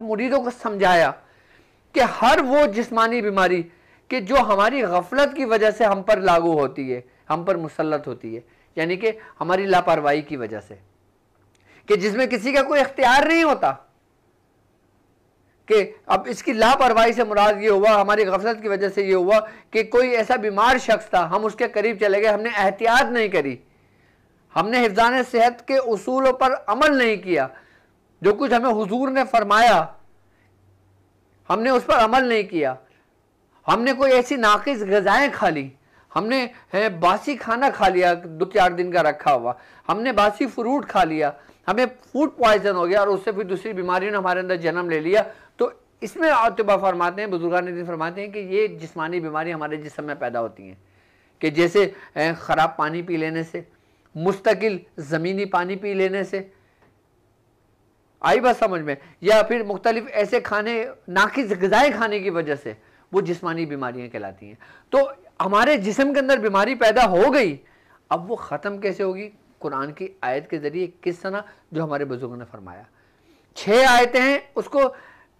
मुरीदों को समझाया कि हर वो जिस्मानी बीमारी कि जो हमारी गफलत की वजह से हम पर लागू होती है, हम पर मुसल्लत होती है, यानी कि हमारी लापरवाही की वजह से, कि जिसमें किसी का कोई इख्तियार नहीं होता, कि अब इसकी लापरवाही से मुराद ये हुआ, हमारी गफलत की वजह से ये हुआ कि कोई ऐसा बीमार शख्स था, हम उसके करीब चले गए, हमने एहतियात नहीं करी, हमने हिफ्ज़ान सेहत के उसूलों पर अमल नहीं किया, जो कुछ हमें हुजूर ने फरमाया हमने उस पर अमल नहीं किया, हमने कोई ऐसी नाकिस ग़िज़ाएँ खा ली, हमने बासी खाना खा लिया 2-4 दिन का रखा हुआ, हमने बासी फ्रूट खा लिया, हमें फूड पॉइजन हो गया और उससे फिर दूसरी बीमारी ने हमारे अंदर जन्म ले लिया। तो इसमें आतिबा फरमाते हैं, बुजुर्गान दीन फरमाते हैं कि ये जिस्मानी बीमारी हमारे जिस्म में पैदा होती हैं, कि जैसे ख़राब पानी पी लेने से, मुस्तकिल ज़मीनी पानी पी लेने से, आई बात समझ में, या फिर मुख्तलिफ ऐसे खाने नाकिस ग़िज़ाएँ खाने की वजह से वो जिस्मानी बीमारियाँ कहलाती हैं। तो हमारे जिस्म के अंदर बीमारी पैदा हो गई, अब वो ख़त्म कैसे होगी? कुरान की आयत के ज़रिए, किस तरह? जो हमारे बुजुर्गों ने फरमाया। 6 आयतें हैं, उसको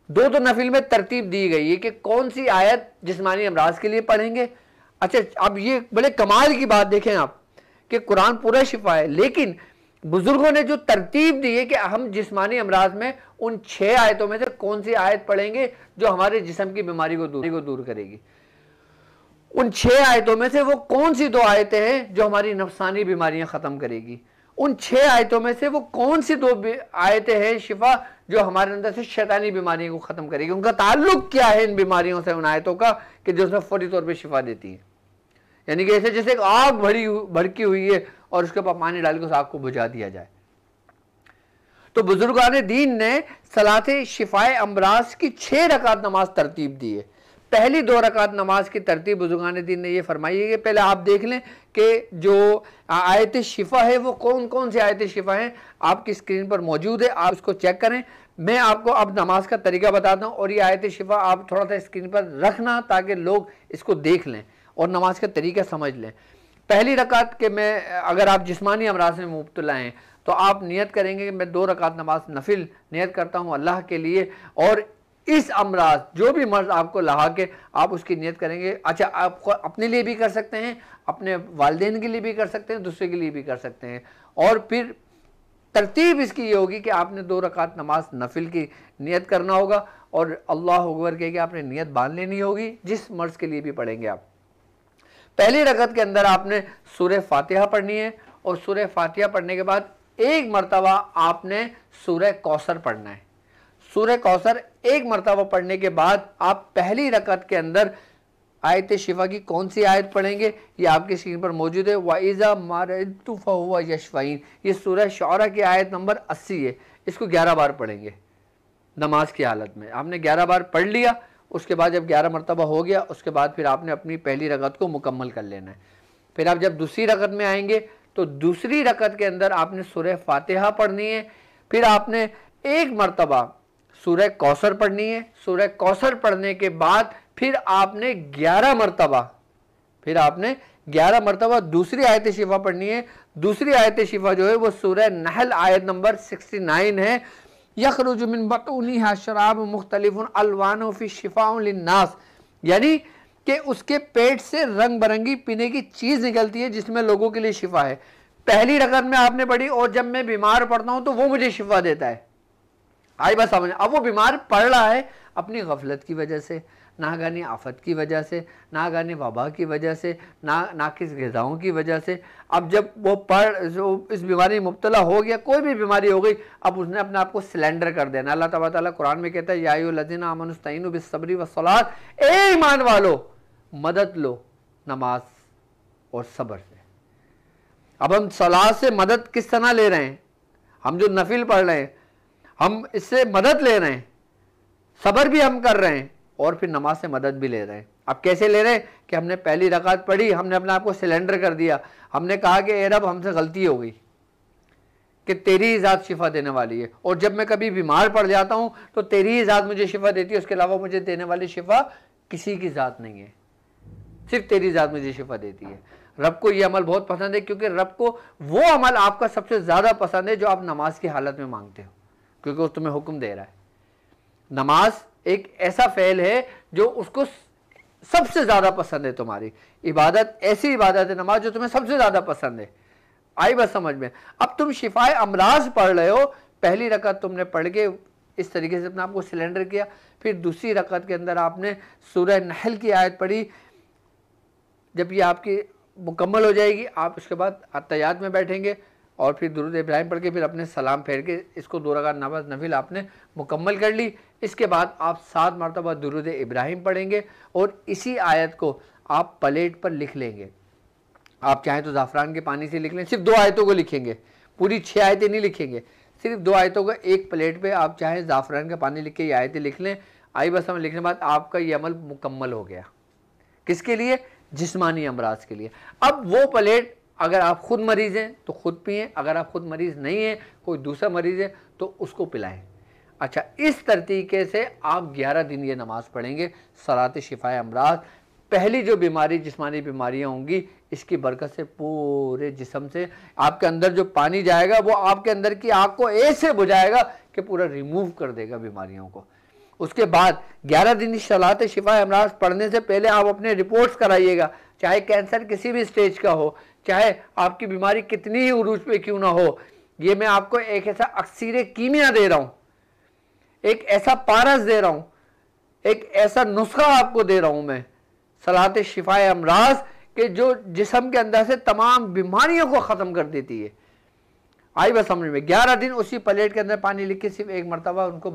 2 नफिल में तरतीब दी गई है कि कौन सी आयत जिस्मानी अमराज के लिए पढ़ेंगे। अच्छा, अब ये बड़े कमाल की बात देखें आप कि कुरान पूरा शिफा है, लेकिन बुजुर्गों ने जो तरतीब दी है कि हम जिस्मानी अमराज में उन 6 आयतों में से कौन सी आयत पढ़ेंगे जो हमारे जिस्म की बीमारी को दूर करेगी। उन 6 आयतों में से वो कौन सी 2 आयतें हैं जो हमारी नफसानी बीमारियां ख़त्म करेगी। उन 6 आयतों में से वो कौन सी 2 आयतें हैं शिफा जो हमारे अंदर से शैतानी बीमारियों को ख़त्म करेगी। उनका ताल्लुक क्या है इन बीमारियों से, उन आयतों का, कि जो उसमें फौरी तौर पर शिफा देती है। यानी कि ऐसे जैसे एक आग भड़की हुई है और उसके ऊपर पानी डाल के उस आग को बुझा दिया जाए। तो बुजुर्गान दीन ने सलाते शिफाए अमराज की 6 रकात नमाज तरतीब दी है। पहली 2 रकात नमाज की तरतीब बुजुर्गान दीन ने ये फरमाई है कि पहले आप देख लें कि जो आयत शिफा है वो कौन कौन सी आयत शिफा हैं, आपकी स्क्रीन पर मौजूद है, आप इसको चेक करें। मैं आपको अब नमाज का तरीका बताता हूँ और ये आयत शिफा आप थोड़ा सा स्क्रीन पर रखना ताकि लोग इसको देख लें और नमाज का तरीका समझ लें। पहली रकात के में अगर आप जिस्मानी अमराज में मुब्तला हैं तो आप नियत करेंगे कि मैं 2 रकात नमाज नफिल नियत करता हूँ अल्लाह के लिए, और इस अमराज जो भी मर्ज आपको लहा के आप उसकी नियत करेंगे। अच्छा, आपको अपने लिए भी कर सकते हैं, अपने वालिदैन के लिए भी कर सकते हैं, दूसरे के लिए भी कर सकते हैं। और फिर तरतीब इसकी ये होगी कि आपने 2 रकात नमाज नफिल की नियत करना होगा और अल्लाह अकबर कह के आपने नियत बांध लेनी होगी, जिस मर्ज के लिए भी पढ़ेंगे आप। पहली रकत के अंदर आपने सूरह फातिहा पढ़नी है और सूरह फातिहा पढ़ने के बाद 1 मरतबा आपने सूरह कौसर पढ़ना है। सूरह कौसर 1 मरतबा पढ़ने के बाद आप पहली रकत के अंदर आयत शिफा की कौन सी आयत पढ़ेंगे, ये आपकी स्क्रीन पर मौजूद है। वाइज़ा मारतु फहुवा यशफ़ईन, ये सूरह शुअरा की आयत नंबर 80 है। इसको 11 बार पढ़ेंगे नमाज की हालत में। आपने 11 बार पढ़ लिया, उसके बाद जब 11 मरतबा हो गया उसके बाद फिर आपने अपनी पहली रकत को मुकम्मल कर लेना है। फिर आप जब दूसरी रकत में आएंगे तो दूसरी रकत के अंदर आपने सूरह फातिहा पढ़नी है। फिर आपने 1 मरतबा सूरह कौसर पढ़नी है। सूरह कौसर पढ़ने के बाद फिर आपने 11 मरतबा दूसरी आयत शिफा पढ़नी है। दूसरी आयत शिफा जो है वो सूरह नहल आयत नंबर 69 है। यखरुजु मिन बतूनिहा शराब मुख्तलिफुन अलवानु फी शिफाउन लिन्नास, यानी कि उसके पेट से रंग बिरंगी पीने की चीज़ निकलती है जिसमें लोगों के लिए शिफा है। पहली रकत में आपने पढ़ी और जब मैं बीमार पड़ता हूँ तो वो मुझे शिफा देता है। आई बात समझ। अब वो बीमार पड़ रहा है अपनी गफलत की वजह से, नागानी आफत की वजह से, नागानी वबा की वजह से, नाकिस ग़िज़ाओं की वजह से। अब जब वो इस बीमारी में मुब्तला हो गया, कोई भी बीमारी हो गई, अब उसने अपने आप को सिलेंडर कर देना। अल्लाह तबारक व तआला कुरान में कहता है या अय्युहल्लज़ीना आमनू इस्तईनू बिस्सब्रि वस्सलात, ए ईमान वालो मदद लो नमाज और सब्र से। अब हम सलात से मदद किस तरह ले रहे हैं? हम जो नफिल पढ़ रहे हैं हम इससे मदद ले रहे हैं, सब्र भी हम कर रहे हैं और फिर नमाज से मदद भी ले रहे हैं। अब कैसे ले रहे हैं कि हमने पहली रकात पढ़ी, हमने अपने आप को सिलेंडर कर दिया, हमने कहा कि ए रब हमसे गलती हो गई कि तेरी ही ज़ात शिफा देने वाली है, और जब मैं कभी बीमार पड़ जाता हूँ तो तेरी ही ज़ात मुझे शिफा देती है, उसके अलावा मुझे देने वाली शिफा किसी की ज़ात नहीं है, सिर्फ तेरी ज़ात मुझे शिफा देती है। रब को ये अमल बहुत पसंद है, क्योंकि रब को वो अमल आपका सबसे ज़्यादा पसंद है जो आप नमाज की हालत में मांगते हो, क्योंकि वो तुम्हें हुक्म दे रहा है। नमाज एक ऐसा फ़ेल है जो उसको सबसे ज़्यादा पसंद है। तुम्हारी इबादत ऐसी इबादत है नमाज जो तुम्हें सबसे ज़्यादा पसंद है। आई बस समझ में। अब तुम शिफाए अमराज पढ़ रहे हो, पहली रकत तुमने पढ़ के इस तरीके से अपने आप को सिलेंडर किया, फिर दूसरी रकत के अंदर आपने सूरह नहल की आयत पढ़ी। जब ये आपकी मुकम्मल हो जाएगी आप उसके बाद अत्तहियात में बैठेंगे और फिर दुरूद इब्राहिम पढ़ के फिर अपने सलाम फेर के इसको 2 रकात नमाज नफिल आपने मुकम्मल कर ली। इसके बाद आप 7 मरतबा दुरूद इब्राहिम पढ़ेंगे और इसी आयत को आप प्लेट पर लिख लेंगे। आप चाहें तो ज़ाफ़रान के पानी से लिख लें, सिर्फ 2 आयतों को लिखेंगे, पूरी 6 आयतें नहीं लिखेंगे, सिर्फ 2 आयतों को एक प्लेट पे आप चाहें ज़ाफ़रान का पानी लिख के ये आयतें लिख लें। आई बस लिखने के बाद आपका ये अमल मुकम्मल हो गया। किसके लिए? जिस्मानी अमराज के लिए। अब वो प्लेट अगर आप खुद मरीज़ हैं तो खुद पिएँ, अगर आप खुद मरीज़ नहीं हैं, कोई दूसरा मरीज़ है तो उसको पिलाएं। अच्छा, इस तरीके से आप 11 दिन ये नमाज पढ़ेंगे सलात शिफाए अमराज। पहली जो बीमारी जिस्मानी बीमारियां होंगी इसकी बरकत से पूरे जिस्म से आपके अंदर जो पानी जाएगा वो आपके अंदर की आग को ऐसे बुझाएगा कि पूरा रिमूव कर देगा बीमारियों को। उसके बाद 11 दिन सलात शिफाए अमराज पढ़ने से पहले आप अपने रिपोर्ट्स कराइएगा, चाहे कैंसर किसी भी स्टेज का हो, चाहे आपकी बीमारी कितनी ही उरूज पे क्यों ना हो। ये मैं आपको एक ऐसा अक्सीर कीमिया दे रहा हूँ, एक ऐसा पारस दे रहा हूँ, एक ऐसा नुस्खा आपको दे रहा हूँ मैं सलात शिफाए अमराज के जो जिस्म के अंदर से तमाम बीमारियों को ख़त्म कर देती है। आई बस समझ में। 11 दिन उसी प्लेट के अंदर पानी लिख के सिर्फ एक मरतबा उनको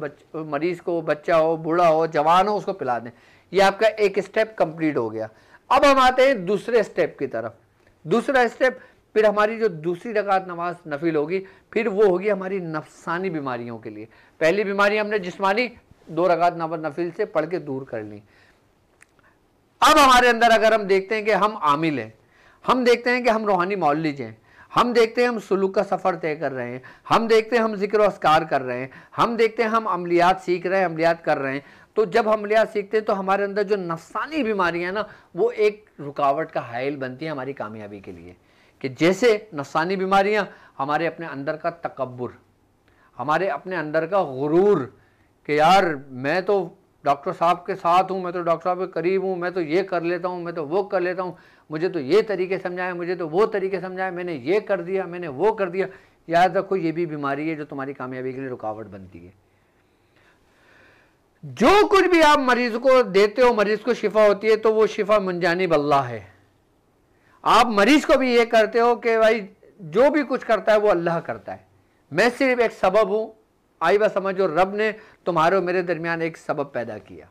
मरीज़ को, बच्चा हो, बूढ़ा हो, जवान हो, उसको पिला दें। ये आपका एक स्टेप कंप्लीट हो गया। अब हम आते हैं दूसरे स्टेप की तरफ। दूसरा स्टेप फिर हमारी जो दूसरी रकात नमाज नफिल होगी फिर वो होगी हमारी नफसानी बीमारियों के लिए। पहली बीमारी हमने जिस्मानी 2 रकात नमाज नफिल से पढ़ के दूर कर ली। अब हमारे अंदर अगर हम देखते हैं कि हम आमिल हैं, हम देखते हैं कि हम रूहानी मौलवी हैं, हम देखते हैं हम सुलूक का सफ़र तय कर रहे हैं, हम देखते हैं हम जिक्र अस्कार कर रहे हैं, हम देखते हैं हम अमलियात सीख रहे हैं, अमलियात कर रहे हैं, तो जब हम अमलियात सीखते हैं तो हमारे अंदर जो नफसानी बीमारियां हैं ना वो एक रुकावट का हाइल बनती है हमारी कामयाबी के लिए। कि जैसे नफसानी बीमारियां हमारे अपने अंदर का तकब्बुर, हमारे अपने अंदर का गुरूर कि यार मैं तो डॉक्टर साहब के साथ हूँ, मैं तो डॉक्टर साहब के करीब हूँ, मैं तो ये कर लेता हूँ, मैं तो वो कर लेता हूँ, मुझे तो ये तरीके समझाए, मुझे तो वो तरीके समझाए, मैंने ये कर दिया, मैंने वो कर दिया। याद रखो ये भी बीमारी है जो तुम्हारी कामयाबी के लिए रुकावट बनती है। जो कुछ भी आप मरीज को देते हो, मरीज को शिफा होती है तो वो शिफा मुंजानिब अल्लाह है। आप मरीज को भी ये करते हो कि भाई जो भी कुछ करता है वो अल्लाह करता है, मैं सिर्फ एक सबब हूं। आई बात समझो, रब ने तुम्हारे और मेरे दरमियान एक सबब पैदा किया।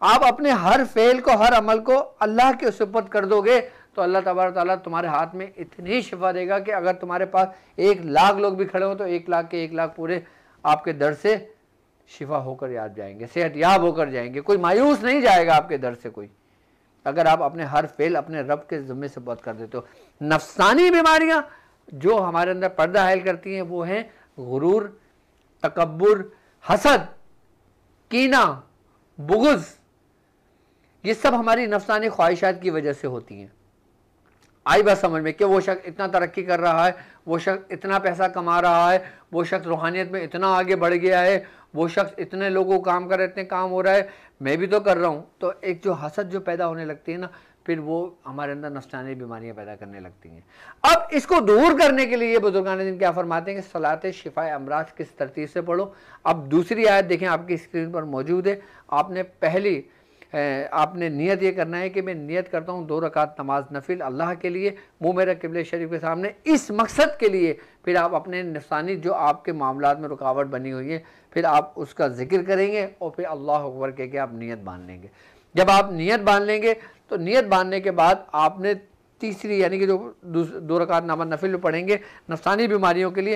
आप अपने हर फेल को, हर अमल को अल्लाह के सुपुर्द कर दोगे तो अल्लाह तबारक तआला तुम्हारे हाथ में इतनी शिफा देगा कि अगर तुम्हारे पास 1,00,000 लोग भी खड़े हो तो 1,00,000 के 1,00,000 पूरे आपके दर से शिफा होकर याद जाएंगे, सेहत याब होकर जाएंगे। कोई मायूस नहीं जाएगा आपके दर से कोई, अगर आप अपने हर फेल अपने रब के ज़िम्मे से बात कर देते हो। नफसानी बीमारियां जो हमारे अंदर पर्दा हायल करती हैं वो हैं गुरूर, तकब्बुर, हसद, कीना, बुग़्ज़। ये सब हमारी नफसानी ख्वाहिशात की वजह से होती हैं। आई बात समझ में कि वो शख्स इतना तरक्की कर रहा है, वो शख्स इतना पैसा कमा रहा है, वो शख्स रूहानियत में इतना आगे बढ़ गया है, वो शख्स इतने लोगों को काम कर रहे, इतने काम हो रहा है, मैं भी तो कर रहा हूँ। तो एक जो हसद जो पैदा होने लगती है ना, फिर वो हमारे अंदर नफसानी बीमारियां पैदा करने लगती हैं। अब इसको दूर करने के लिए बुजुर्गान दिन क्या फरमाते हैं कि सलात शिफाए अमराज किस तरतीब से पढ़ो। अब दूसरी आयत देखें आपकी स्क्रीन पर मौजूद है। आपने पहली आपने नियत ये करना है कि मैं नियत करता हूँ 2 रकात नमाज नफिल अल्लाह के लिए, मुँह मेरा क़िबले शरीफ के सामने, इस मकसद के लिए। फिर आप अपने नफसानी जो आपके मामलात में रुकावट बनी हुई है फिर आप उसका जिक्र करेंगे और फिर अल्लाह अकबर कह के आप नियत बांध लेंगे। जब आप नियत बांध लेंगे तो नियत बांधने के बाद आपने तीसरी यानी कि जो 2 रकात नमाज नफिल पढ़ेंगे नफसानी बीमारियों के लिए,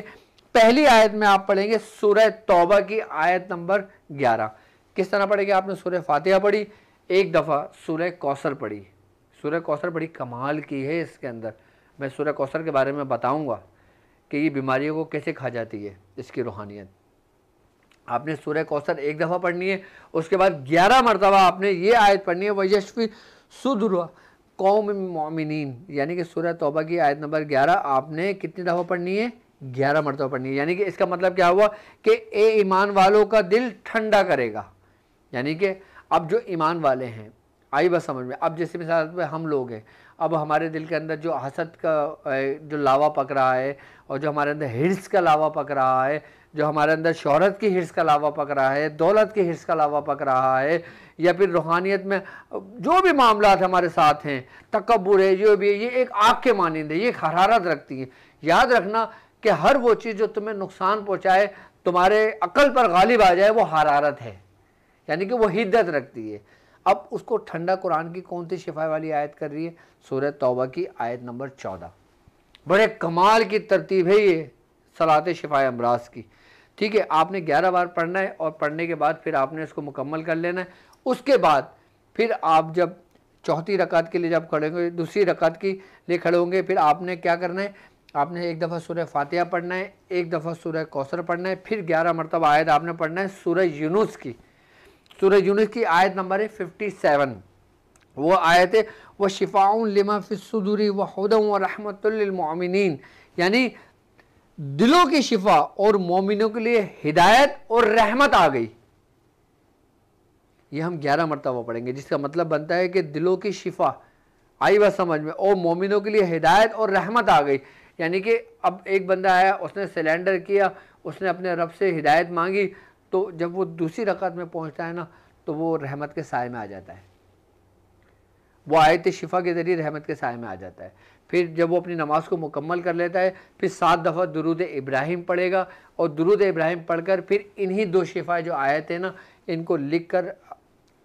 पहली आयत में आप पढ़ेंगे सूरह तौबा की आयत नंबर 11। किस तरह पढ़ेंगे? आपने सूरह फातिहा पढ़ी, एक दफ़ा सूरह कौसर पढ़ी। सूरह कौसर बड़ी कमाल की है, इसके अंदर मैं सूरह कौसर के बारे में बताऊंगा कि ये बीमारियों को कैसे खा जाती है, इसकी रूहानियत। आपने सूरह कौसर एक दफ़ा पढ़नी है, उसके बाद 11 मरतबा आपने ये आयत पढ़नी है, वह यशफी सुदुर कौम मोमिनीन, यानी कि सूरह तौबा की आयत नंबर 11 आपने कितनी दफ़ा पढ़नी है? 11 मरतबा पढ़नी है। यानी कि इसका मतलब क्या हुआ कि ए ईमान वालों का दिल ठंडा करेगा। यानी कि अब जो ईमान वाले हैं, आई बस समझ में, अब जैसे मिसाल पे हम लोग हैं, अब हमारे दिल के अंदर जो हसद का जो लावा पक रहा है, और जो हमारे अंदर हिर्स का लावा पक रहा है, जो हमारे अंदर शोहरत की हिर्स का लावा पक रहा है, दौलत की हिर्स का लावा पक रहा है, या फिर रूहानियत में जो भी मामला हमारे साथ हैं, तकब्बुर है, जो भी, ये एक आग के मानिंद है, ये एक हरारत रखती है। याद रखना कि हर वो चीज़ जो तुम्हें नुकसान पहुँचाए, तुम्हारे अकल पर गालिब आ जाए, वो हरारत है, यानी कि वो हिद्दत रखती है। अब उसको ठंडा कुरान की कौन सी शिफा वाली आयत कर रही है? सूरह तौबा की आयत नंबर 14। बड़े कमाल की तरतीब है ये सलात शिफा अमराज की। ठीक है, आपने 11 बार पढ़ना है, और पढ़ने के बाद फिर आपने इसको मुकम्मल कर लेना है। उसके बाद फिर आप जब चौथी रकात के लिए जब खड़े होंगे, दूसरी रकात के लिए खड़े होंगे, फिर आपने क्या करना है? आपने एक दफ़ा सूरह फातिहा पढ़ना है, एक दफ़ा सूरह कौसर पढ़ना है, फिर 11 मरतबा आयत आपने पढ़ना है सूरह यूनुस की। सूरह यूनुस की आयत नंबर है 57। वो आयत है वह शिफाउन लिमा फिस्सुदूरी व हुदन व रहमतुल लिल मोमिनीन, यानी दिलों की शिफा और मोमिनों के लिए हिदायत और रहमत आ गई। ये हम 11 मरतबा पढ़ेंगे, जिसका मतलब बनता है कि दिलों की शिफा आई बात समझ में, और मोमिनों के लिए हिदायत और रहमत आ गई। यानी कि अब एक बंदा आया, उसने सिलेंडर किया, उसने अपने रब से हिदायत मांगी, तो जब वो दूसरी रकात में पहुंचता है ना, तो वो रहमत के साए में आ जाता है, वो आयत शिफा के ज़रिए रहमत के साए में आ जाता है। फिर जब वो अपनी नमाज को मुकम्मल कर लेता है, फिर 7 दफ़ा दुरूद इब्राहिम पढ़ेगा, और दुरूद इब्राहिम पढ़कर फिर इन्हीं 2 शिफा जो आयत है ना, इनको लिख कर,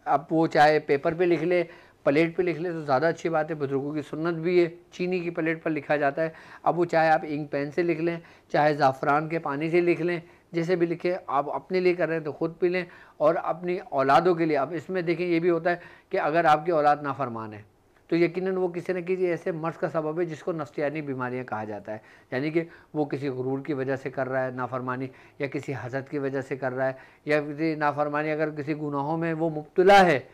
अब वो चाहे पेपर पे लिख ले, प्लेट पे लिख ले तो ज़्यादा अच्छी बात है, बुजुर्गों की सुन्नत भी है, चीनी की प्लेट पर लिखा जाता है। अब वो चाहे आप इंक पेन से लिख लें, चाहे ज़ाफ़रान के पानी से लिख लें, जैसे भी लिखे, आप अपने लिए कर रहे हैं तो ख़ुद पी लें, और अपनी औलादों के लिए। अब इसमें देखें, ये भी होता है कि अगर आपकी औलाद नाफरमान है, तो यकीनन वो किसी न किसी ऐसे मर्ज़ का सबब है जिसको नफ्सियानी बीमारियां कहा जाता है। यानी कि वो किसी गुरूर की वजह से कर रहा है नाफरमानी, या किसी हसद की वजह से कर रहा है, या किसी नाफरमानी, अगर किसी गुनाहों में वो मुब्तला है,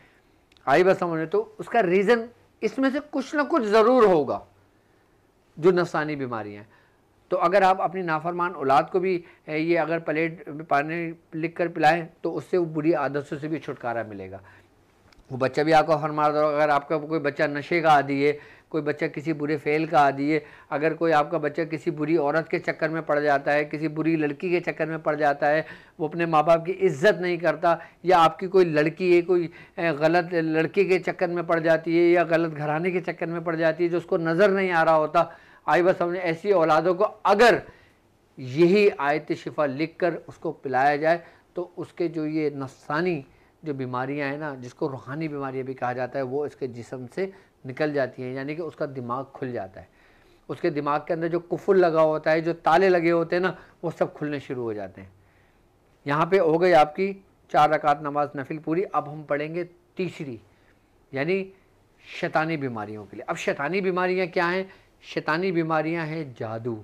आई बात समझ, तो उसका रीज़न इसमें से कुछ ना कुछ ज़रूर होगा, जो नफ्सानी बीमारियाँ हैं। तो अगर आप अपनी नाफरमान औलाद को भी ये अगर प्लेट में पानी लिख कर पिलाएँ, तो उससे वो बुरी आदतों से भी छुटकारा मिलेगा। वो बच्चा भी आपका फरमा दो, अगर आपका कोई बच्चा नशे का आदी है, कोई बच्चा किसी बुरे फेल का आदी है, अगर कोई आपका बच्चा किसी बुरी औरत के चक्कर में पड़ जाता है, किसी बुरी लड़की के चक्कर में पड़ जाता है, वो अपने माँ बाप की इज्जत नहीं करता, या आपकी कोई लड़की है कोई गलत लड़के के चक्कर में पड़ जाती है, या गलत घराने के चक्कर में पड़ जाती है जो उसको नज़र नहीं आ रहा होता, आई बस हमने ऐसी औलादों को अगर यही आयत शिफा लिख कर उसको पिलाया जाए, तो उसके जो ये नफ्सानी जो बीमारियां हैं ना, जिसको रूहानी बीमारियां भी कहा जाता है, वो इसके जिस्म से निकल जाती हैं। यानी कि उसका दिमाग खुल जाता है, उसके दिमाग के अंदर जो कुफुल लगा होता है, जो ताले लगे होते हैं ना, वो सब खुलने शुरू हो जाते हैं। यहाँ पे हो गई आपकी 4 रकात नमाज नफिल पूरी। अब हम पढ़ेंगे तीसरी, यानी शैतानी बीमारियों के लिए। अब शैतानी बीमारियाँ क्या हैं? शैतानी बीमारियाँ हैं जादू,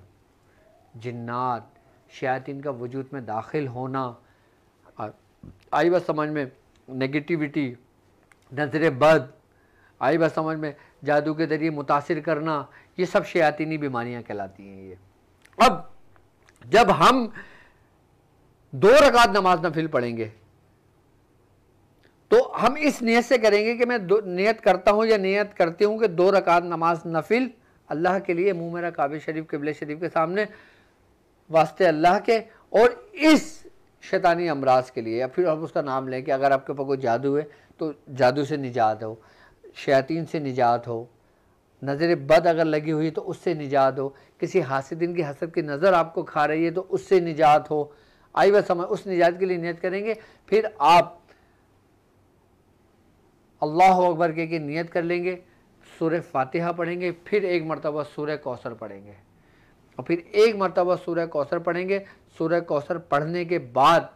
जिन्नात, शयातीन का वजूद में दाखिल होना, आई बात समझ में, नेगेटिविटी, नज़र बद, आई बात समझ में, जादू के ज़रिए मुतासिर करना, ये सब शयातीनी बीमारियां कहलाती हैं ये। अब जब हम 2 रकात नमाज नफिल पढ़ेंगे, तो हम इस नियत से करेंगे कि मैं नियत करता हूँ या नियत करती हूँ कि 2 रकात नमाज नफिल अल्लाह के लिए, मुँह मेरा काबे शरीफ क़िबले शरीफ के सामने, वास्ते अल्लाह के, और इस शैतानी अमराज के लिए। या फिर आप उसका नाम लें कि अगर आपके पास कोई जादू है तो जादू से निजात हो, शैतान से निजात हो, नज़र बद अगर लगी हुई तो उससे निजात हो, किसी हासिदिन की हसद की नज़र आपको खा रही है तो उससे निजात हो, आई वह समय, उस निजात के लिए नियत करेंगे। फिर आप अल्लाह अकबर के नियत कर लेंगे, सूरह फातिहा पढ़ेंगे, फिर 1 मरतबा सूरह कौसर पढ़ेंगे, और फिर 1 मरतबा सूरह कौसर पढ़ेंगे। सूरह कौसर पढ़ने के बाद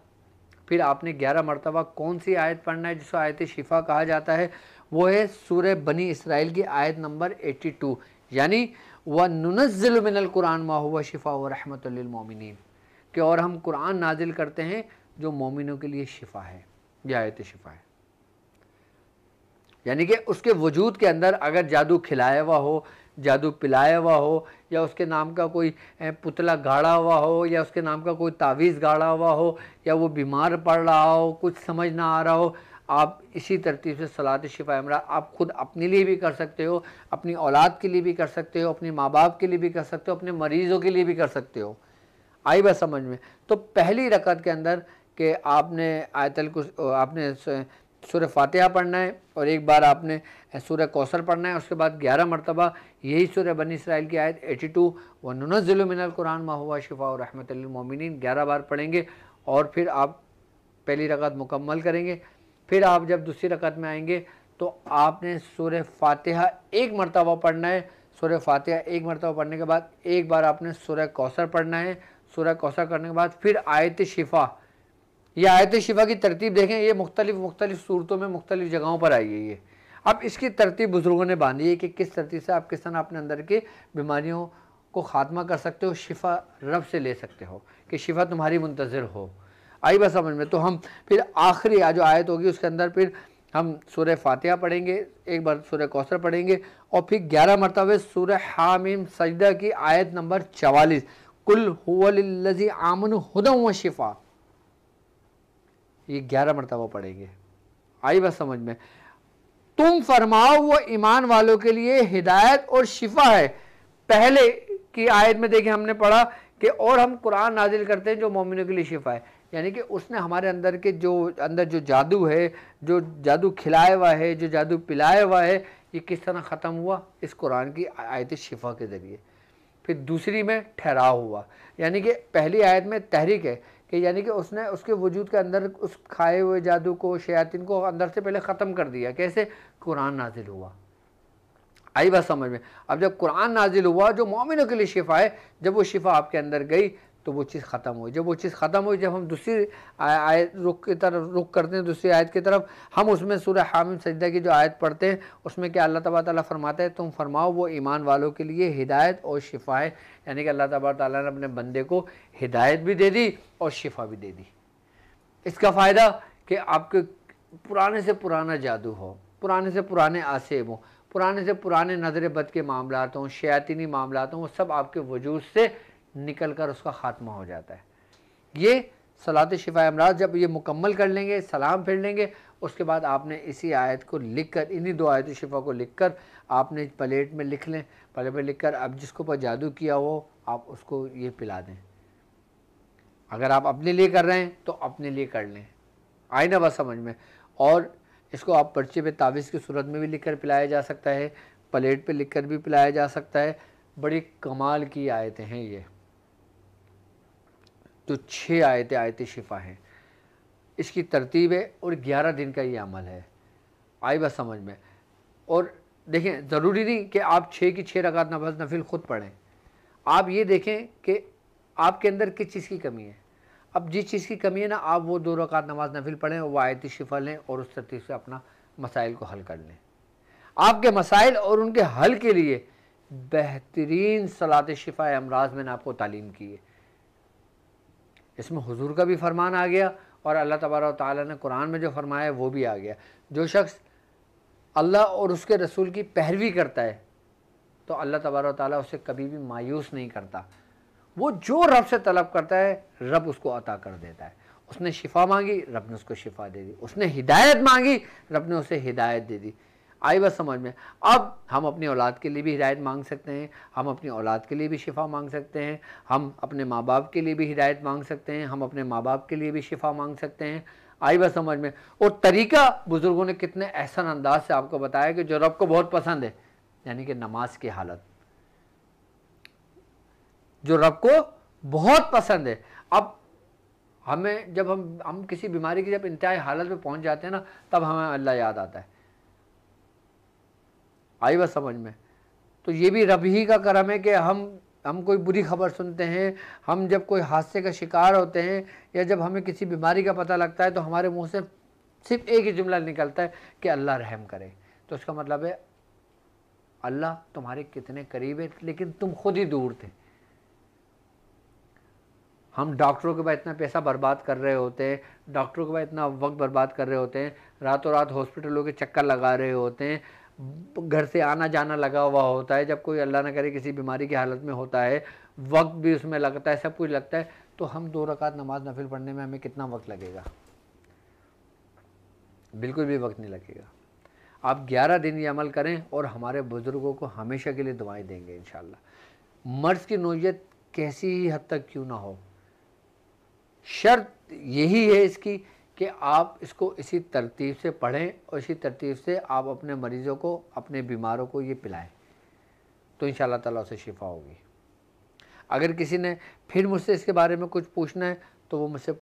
फिर आपने 11 मरतबा कौन सी आयत पढ़ना है, जिसको आयत शिफा कहा जाता है? वो है सूरह बनी इसराइल की आयत नंबर 82, यानी व नुनज़्ज़िलु मिनल कुरान मा हुवा शिफा व रहमतुल लिल मोमिनीन, कि और हम कुरान नाजिल करते हैं जो मोमिनों के लिए शिफा है। यह आयत शिफा है। यानी कि उसके वजूद के अंदर अगर जादू खिलाया हुआ हो, जादू पिलाया हुआ हो, या उसके नाम का कोई पुतला गाड़ा हुआ हो, या उसके नाम का कोई तावीज़ गाड़ा हुआ हो, या वो बीमार पड़ रहा हो, कुछ समझ ना आ रहा हो, आप इसी तरतीब से सलात शिफा इमरा आप खुद अपने लिए भी कर सकते हो, अपनी औलाद के लिए भी कर सकते हो, अपने माँ बाप के लिए भी कर सकते हो, अपने मरीज़ों के लिए भी कर सकते हो। आई बात समझ में? तो पहली रकत के अंदर कि आपने आयतल को आपने सूरह फातिहा पढ़ना है, और एक बार आपने सूरह कौसर पढ़ना है, उसके बाद 11 मरतबा यही सूरह बनी इसराइल की आयत 82 व नुनज़्ज़िलु मिनल कुरान मा हुवा शिफ़ा व रहमतुल लिल मोमिनीन 11 बार पढ़ेंगे, और फिर आप पहली रकत मुकम्मल करेंगे। फिर आप जब दूसरी रकत में आएंगे तो आपने सूरह फातिहा एक मरतबा पढ़ना है। सूरह फातिहा एक मरतबा पढ़ने के बाद एक बार आपने सूरह कौसर पढ़ना है। सूरह कौसर करने के बाद फिर आयत शिफा, ये आयत शिफा की तरतीब देखें, ये मुख्तलिफ सूरतों में मुख्तलिफ जगहों पर आई है। ये अब इसकी तरतीब बुज़ुर्गों ने बांधी है कि किस तरतीब से आप किस तरह अपने अंदर की बीमारियों को ख़ात्मा कर सकते हो, शिफा रब से ले सकते हो कि शिफा तुम्हारी मुंतज़िर हो। आई बस समझ में? तो हम फिर आखिरी जो आयत होगी उसके अंदर फिर हम सूरह फातिहा पढ़ेंगे, एक बार सूरह कौसर पढ़ेंगे, और फिर 11 मरतबे सूरह हामीम सजदा की आयत नंबर 44 कुल हुवल्लज़ी आमनु हुदन व शिफा, ये 11 मरतबा पढ़ेंगे। आई बस समझ में? तुम फरमाओ वो ईमान वालों के लिए हिदायत और शिफा है। पहले की आयत में देखिए हमने पढ़ा कि और हम कुरान नाजिल करते हैं जो मोमिनों के लिए शिफा है, यानी कि उसने हमारे अंदर के जो जादू है, जो जादू खिलाया हुआ है, जो जादू पिलाया हुआ है, ये किस तरह ख़त्म हुआ? इस कुरान की आयत शिफा के ज़रिए। फिर दूसरी में ठहराव हुआ, यानी कि पहली आयत में तहरीक है कि यानी कि उसने उसके वजूद के अंदर उस खाए हुए जादू को, शयातीन को अंदर से पहले ख़त्म कर दिया। कैसे? कुरान नाजिल हुआ। आई बात समझ में? अब जब कुरान नाजिल हुआ जो मोमिनों के लिए शिफा है, जब वो शिफा आपके अंदर गई तो वो चीज़ ख़त्म हुई। जब वो चीज़ ख़त्म हुई, जब हम दूसरी आयत रुख करते हैं दूसरी आयत की तरफ, हम उसमें सूरह हामीम सजदा की जो आयत पढ़ते हैं उसमें क्या अल्लाह तबारक ताला फरमाता है, तुम फरमाओ वो ईमान वालों के लिए हिदायत और शिफा है। यानी कि अल्लाह तबारक ताला ने अपने बंदे को हिदायत भी दे दी और शिफा भी दे दी। इसका फ़ायदा कि आपके पुराने से पुराना जादू हो, पुराने से पुराने आसेब हो, पुराने से पुराने नज़र बद के मामलात हों, शयातीनी मामलात हों, वो सब आपके वजूद से निकल कर उसका ख़ात्मा हो जाता है। ये सलात शिफा अमराज जब ये मुकम्मल कर लेंगे, सलाम फिर लेंगे, उसके बाद आपने इसी आयत को लिख कर, इन्हीं 2 आयत शिफा को लिख कर आपने प्लेट में लिख लें। प्लेट में लिख कर अब जिसको पर जादू किया हो आप उसको ये पिला दें। अगर आप अपने लिए कर रहे हैं तो अपने लिए कर लें। आई ना बात समझ में? और इसको आप पर्चे पे तावीज़ की सूरत में भी लिख कर पिलाया जा सकता है, प्लेट पे लिख कर भी पिलाया जा सकता है। बड़ी कमाल की आयतें हैं ये, तो 6 आयतें आयत शिफा हैं। इसकी तरतीब है और 11 दिन का ये अमल है। आई बात समझ में? और देखें, ज़रूरी नहीं कि आप 6 की 6 रकात नमाज नफिल ख़ुद पढ़ें। आप ये देखें कि आपके अंदर किस चीज़ की कमी है। अब जिस चीज़ की कमी है ना, आप वो 2 रकात नमाज नफिल पढ़ें, वो आयत शिफा लें और उस तरतीब से अपना मसाइल को हल कर लें। आपके मसाइल और उनके हल के लिए बेहतरीन सलात शिफा अमराज मैंने आपको तालीम की है। इसमें हुजूर का भी फरमान आ गया और अल्लाह तबारक ताला ने कुरान में जो फरमाया है वो भी आ गया। जो शख्स अल्लाह और उसके रसूल की पैरवी करता है तो अल्लाह तबारक ताला उसे कभी भी मायूस नहीं करता। वो जो रब से तलब करता है रब उसको अता कर देता है। उसने शिफा मांगी, रब ने उसको शिफा दे दी। उसने हिदायत मांगी, रब ने उसे हिदायत दे दी। आई बस समझ में? अब हम अपनी औलाद के लिए भी हिदायत मांग सकते हैं, हम अपनी औलाद के लिए भी शिफा मांग सकते हैं, हम अपने माँ बाप के लिए भी हिदायत मांग सकते हैं, हम अपने माँ बाप के लिए भी शिफा मांग सकते हैं। आई बस समझ में? और तरीका बुज़ुर्गों ने कितने एहसन अंदाज से आपको बताया कि जो रब को बहुत पसंद है, यानी कि नमाज की हालत, जो रब को बहुत पसंद है। अब हमें जब हम किसी बीमारी की जब इंतहाई हालत में पहुंच जाते हैं ना, तब हमें अल्लाह याद आता है। आई बात समझ में? तो ये भी रब ही का करम है कि हम कोई बुरी खबर सुनते हैं, हम जब कोई हादसे का शिकार होते हैं या जब हमें किसी बीमारी का पता लगता है तो हमारे मुंह से सिर्फ एक ही जुमला निकलता है कि अल्लाह रहम करे। तो इसका मतलब है अल्लाह तुम्हारे कितने करीब है, लेकिन तुम खुद ही दूर थे। हम डॉक्टरों के बाद इतना पैसा बर्बाद कर रहे होते हैं, डॉक्टरों के बाद इतना वक्त बर्बाद कर रहे होते हैं, रातों रात हॉस्पिटलों के चक्कर लगा रहे होते हैं, घर से आना जाना लगा हुआ होता है, जब कोई अल्लाह ना करे किसी बीमारी की हालत में होता है वक्त भी उसमें लगता है, सब कुछ लगता है, तो हम 2 रकात नमाज नफिल पढ़ने में हमें कितना वक्त लगेगा? बिल्कुल भी वक्त नहीं लगेगा। आप 11 दिन ये अमल करें और हमारे बुज़ुर्गों को हमेशा के लिए दुआएं देंगे इंशाअल्लाह। मर्ज़ की नौयत कैसी ही हद तक क्यों ना हो, शर्त यही है इसकी कि आप इसको इसी तरतीब से पढ़ें और इसी तरतीब से आप अपने मरीज़ों को, अपने बीमारों को ये पिलाएं, तो इंशाअल्लाह ताला उसे शिफा होगी। अगर किसी ने फिर मुझसे इसके बारे में कुछ पूछना है तो वो मुझसे